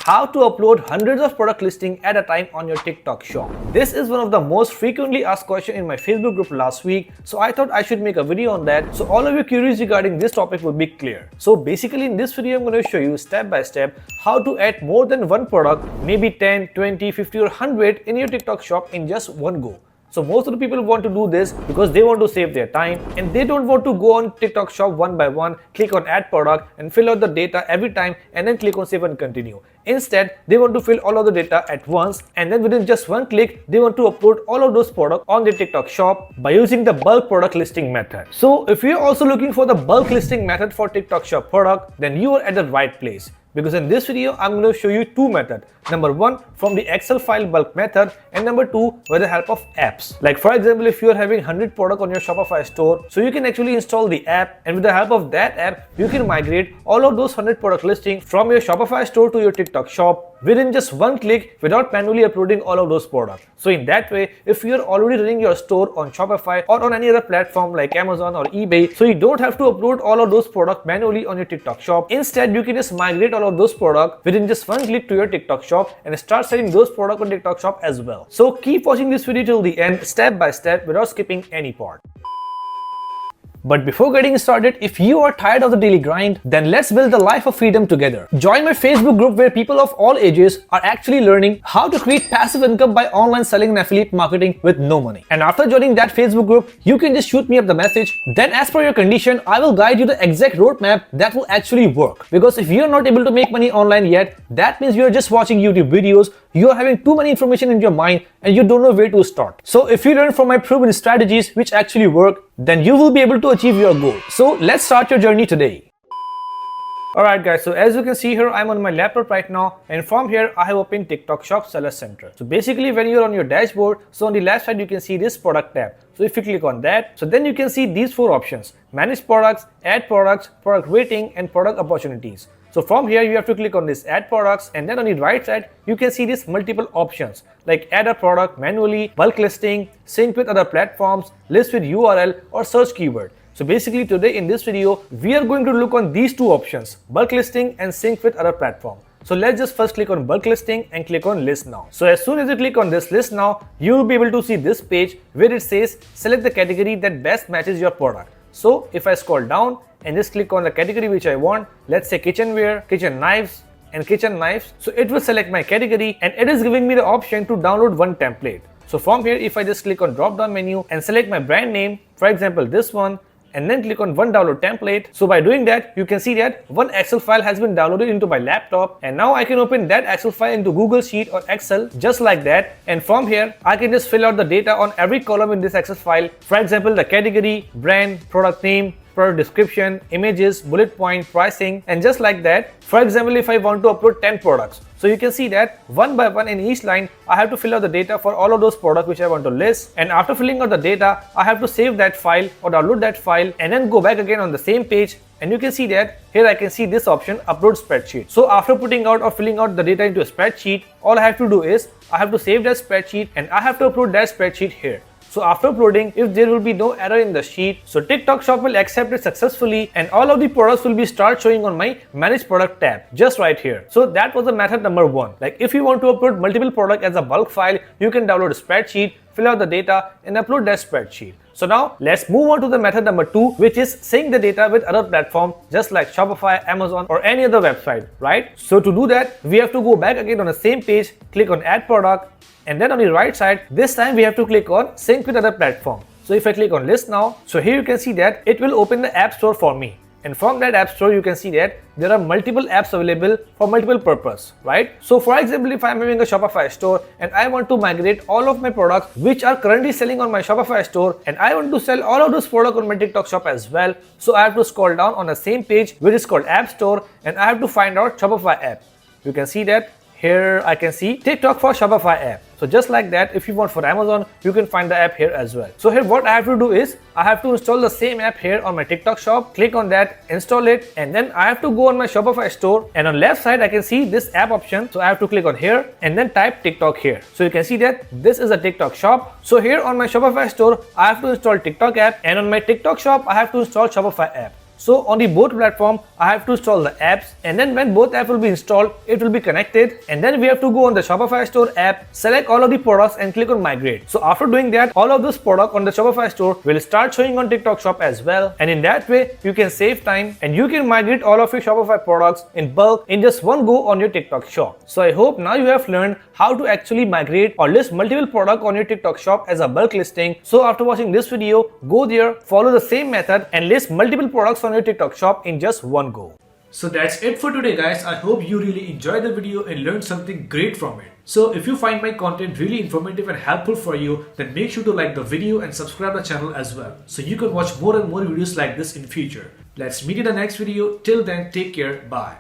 how to upload hundreds of product listings at a time on your TikTok shop. This is one of the most frequently asked questions in my Facebook group last week, so I thought I should make a video on that so all of your queries regarding this topic will be clear. So basically in this video I'm going to show you step by step how to add more than one product, maybe 10, 20, 50 or 100 in your TikTok shop in just one go. So most of the people want to do this because they want to save their time and they don't want to go on TikTok shop one by one, click on add product and fill out the data every time and then click on save and continue. Instead, they want to fill all of the data at once and then within just one click, they want to upload all of those products on their TikTok shop by using the bulk product listing method. So if you're also looking for the bulk listing method for TikTok shop product, then you are at the right place. Because in this video, I'm going to show you two methods. Number one, from the Excel file bulk method, and number two, with the help of apps. Like for example, if you're having 100 products on your Shopify store, so you can actually install the app, and with the help of that app, you can migrate all of those 100 product listings from your Shopify store to your TikTok shop within just one click without manually uploading all of those products. So in that way, if you're already running your store on Shopify or on any other platform like Amazon or eBay, so you don't have to upload all of those products manually on your TikTok shop. Instead, you can just migrate all of those products within just one click to your TikTok shop and start selling those products on TikTok shop as well. So keep watching this video till the end, step by step, without skipping any part. But before getting started, if you are tired of the daily grind, then let's build the life of freedom together. Join my Facebook group where people of all ages are actually learning how to create passive income by online selling and affiliate marketing with no money. And after joining that Facebook group, you can just shoot me up the message. Then as per your condition, I will guide you the exact roadmap that will actually work. Because if you are not able to make money online yet, that means you are just watching YouTube videos, you are having too many information in your mind and you don't know where to start. So if you learn from my proven strategies which actually work, then you will be able to achieve your goal. So let's start your journey today. Alright guys, so as you can see here, I'm on my laptop right now and from here I have opened TikTok Shop Seller Center. So basically when you're on your dashboard, so on the left side you can see this product tab. So if you click on that, so then you can see these four options: manage products, add products, product rating and product opportunities. So from here you have to click on this add products and then on the right side you can see these multiple options like add a product manually, bulk listing, sync with other platforms, list with URL or search keyword. So basically today in this video we are going to look on these two options, bulk listing and sync with other platform. So let's just first click on bulk listing and click on list now. So as soon as you click on this list now, you will be able to see this page where it says select the category that best matches your product. So if I scroll down and just click on the category which I want, let's say kitchenware, kitchen knives and kitchen knives. So it will select my category and it is giving me the option to download one template. So from here, if I just click on drop down menu and select my brand name, for example this one, and then click on one download template. So by doing that, you can see that one Excel file has been downloaded into my laptop and now I can open that Excel file into Google Sheet or Excel just like that. And from here, I can just fill out the data on every column in this Excel file. For example, the category, brand, product name, product description, images, bullet point, pricing, and just like that. For example, if I want to upload 10 products, so you can see that one by one in each line, I have to fill out the data for all of those products which I want to list. And after filling out the data, I have to save that file or download that file and then go back again on the same page. And you can see that here I can see this option upload spreadsheet. So after putting out or filling out the data into a spreadsheet, all I have to do is I have to save that spreadsheet and I have to upload that spreadsheet here. So after uploading, if there will be no error in the sheet, so TikTok Shop will accept it successfully and all of the products will be start showing on my manage product tab just right here. So that was the method number one. Like if you want to upload multiple products as a bulk file, you can download a spreadsheet, fill out the data and upload that spreadsheet. So now let's move on to the method number two, which is sync the data with other platforms just like Shopify, Amazon or any other website, right? So to do that, we have to go back again on the same page, click on add product. And then on the right side, this time we have to click on sync with other platform. So if I click on list now, so here you can see that it will open the app store for me. And from that app store, you can see that there are multiple apps available for multiple purpose, right? So for example, if I'm having a Shopify store and I want to migrate all of my products which are currently selling on my Shopify store and I want to sell all of those products on my TikTok shop as well. So I have to scroll down on the same page which is called app store and I have to find out Shopify app. You can see that here I can see TikTok for Shopify app. So just like that, if you want for Amazon, you can find the app here as well. So here what I have to do is I have to install the same app here on my TikTok shop, click on that, install it, and then I have to go on my Shopify store and on left side I can see this app option. So I have to click on here and then type TikTok here. So you can see that this is a TikTok shop. So here on my Shopify store, I have to install TikTok app and on my TikTok shop, I have to install Shopify app. So on the both platform, I have to install the apps, and then when both apps will be installed, it will be connected, and then we have to go on the Shopify store app, select all of the products and click on migrate. So after doing that, all of those products on the Shopify store will start showing on TikTok Shop as well, and in that way you can save time and you can migrate all of your Shopify products in bulk in just one go on your TikTok Shop. So I hope now you have learned how to actually migrate or list multiple products on your TikTok Shop as a bulk listing. So after watching this video, go there, follow the same method and list multiple products on your TikTok Shop in just one go. So that's it for today, guys. I hope you really enjoyed the video and learned something great from it. So if you find my content really informative and helpful for you, then make sure to like the video and subscribe the channel as well, so you can watch more and more videos like this in future. Let's meet in the next video. Till then, take care. Bye.